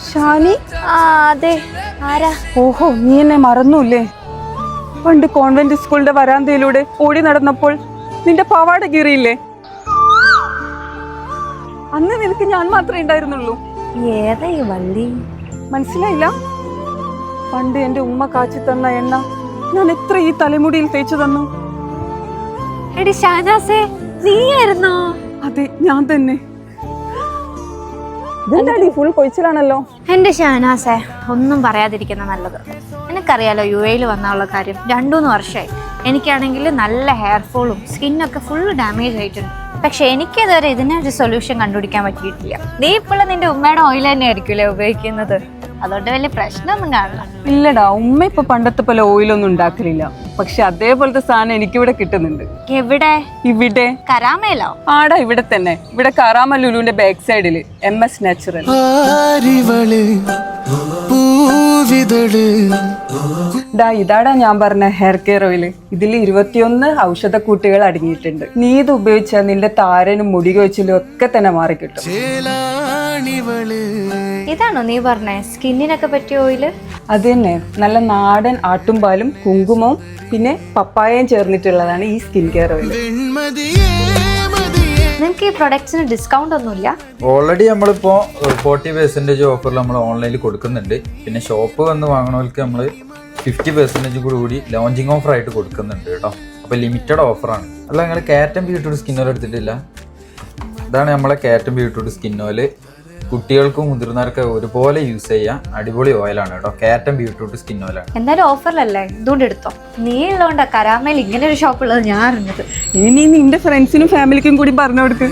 ഷാനി, അതെ, ആരാ? ഓഹോ, നീ എന്നെ മറന്നൂല്ലേ? പണ്ട് കോൺവെന്റ് സ്കൂളിന്റെ വരാന്തയിലൂടെ ഓടി നടന്നപ്പോൾ നിന്റെ പാവാട കീറിയില്ലേ? അന്ന് നിനക്ക് ഞാൻ മാത്രമേ ഉണ്ടായിരുന്നുള്ളൂ. ഏതാ ഈ വള്ളി? മനസ്സിലായില്ല? പണ്ട് എന്റെ ഉമ്മ കാച്ചി തന്ന എണ്ണ ഞാൻ എത്ര ഈ തലമുടിയിൽ തേച്ചു തന്നു. എടി ഷാനാസേ, നീയായിരുന്നോ? അതെ, ഞാൻ തന്നെ. ഫുൾ കൊഴിച്ചിലാണല്ലോ. എന്റെ ഷാനാസേ, ഒന്നും പറയാതിരിക്കുന്ന നല്ലത്. എനിക്കറിയാലോ UAE വന്നുള്ള കാര്യം. 2-3 വർഷമായി. എനിക്കാണെങ്കിൽ നല്ല ഹെയർ ഫോളും സ്കിന്നൊക്കെ ഫുൾ ഡാമേജ് ആയിട്ടുണ്ട്. പക്ഷെ എനിക്കിതുവരെ ഇതിനൊരു സൊല്യൂഷൻ കണ്ടുപിടിക്കാൻ പറ്റിയിട്ടില്ല. നീ ഇപ്പോഴും നിന്റെ ഉമ്മയുടെ ഓയിൽ തന്നെ ആയിരിക്കില്ലേ ഉപയോഗിക്കുന്നത്? അതുകൊണ്ട് വലിയ പ്രശ്നമൊന്നും കാണില്ല. ഇല്ലടാ, ഉമ്മ ഇപ്പൊ പണ്ടത്തെ പോലെ ഓയിലൊന്നും ഉണ്ടാക്കലില്ല. പക്ഷെ അതേപോലത്തെ സാധനം എനിക്കിവിടെ കിട്ടുന്നുണ്ട്. എവിടെ? ഇവിടെ. കരാമയിലോ? ആടാ, ഇവിടെ തന്നെ. ഇവിടെ കറാമ ലുലുവിന്റെ ബാക്ക് സൈഡില് MS നാച്ചുറൽ. ഇതാടാ ഞാൻ പറഞ്ഞ ഹെയർ കെയർ ഓയില്. ഇതിൽ 21 ഔഷധക്കൂട്ടുകൾ അടങ്ങിയിട്ടുണ്ട്. നീ ഇത് ഉപയോഗിച്ചാൽ നിന്റെ താരനും മുടി കൊഴിച്ചിലും ഒക്കെ തന്നെ മാറിക്കിട്ടും. ഇതാണോ നീ പറഞ്ഞേ സ്കിന്നിനൊക്കെ പറ്റിയ ഓയില്? അത് തന്നെ. നല്ല നാടൻ ആട്ടുംപാലും കുങ്കുമവും പിന്നെ പപ്പായയും ചേർന്നിട്ടുള്ളതാണ് ഈ സ്കിൻ കെയർ ഓയിൽ. നിങ്ങൾക്ക് ഈ പ്രൊഡക്ട്സിന് ഡിസ്കൗണ്ട് ഒന്നുമില്ല? ഓൾറെഡി നമ്മളിപ്പോൾ 40% ഓഫറിൽ നമ്മൾ ഓൺലൈനിൽ കൊടുക്കുന്നുണ്ട്. പിന്നെ ഷോപ്പ് വന്ന് വാങ്ങണവർക്ക് നമ്മൾ 50% കൂടി ലോഞ്ചിങ് ഓഫർ ആയിട്ട് കൊടുക്കുന്നുണ്ട് കേട്ടോ. അപ്പോൾ ലിമിറ്റഡ് ഓഫറാണ്. അല്ല, നിങ്ങൾ കാറ്റം ബീട്രൂട്ട് സ്കിൻ ഓയിൽ എടുത്തിട്ടില്ല? ഇതാണ് നമ്മളെ കാറ്റം ബീട്രൂട്ട് സ്കിൻ ഓയിൽ. കുട്ടികൾക്കും മുതിർന്നവർക്കും ഒരുപോലെ യൂസ് ചെയ്യാം. അടിപൊളി ഓയിലാണ് കേട്ടോ. കാറ്റം ബീട്രൂട്ട് സ്കിൻ ഓയിലാണ്. എന്തായാലും ഓഫറിലല്ലേ, ഇതുകൊണ്ട് എടുത്തോ. നീ ഉള്ളതുകൊണ്ടാ കരാമയിൽ ഇങ്ങനെ ഒരു ഷോപ്പ് ഉള്ളത് ഞാൻ അറിഞ്ഞത്. ഇനി നിന്റെ ഫ്രണ്ട്സിനും ഫാമിലിക്കും കൂടി പറഞ്ഞു കൊടുക്ക്.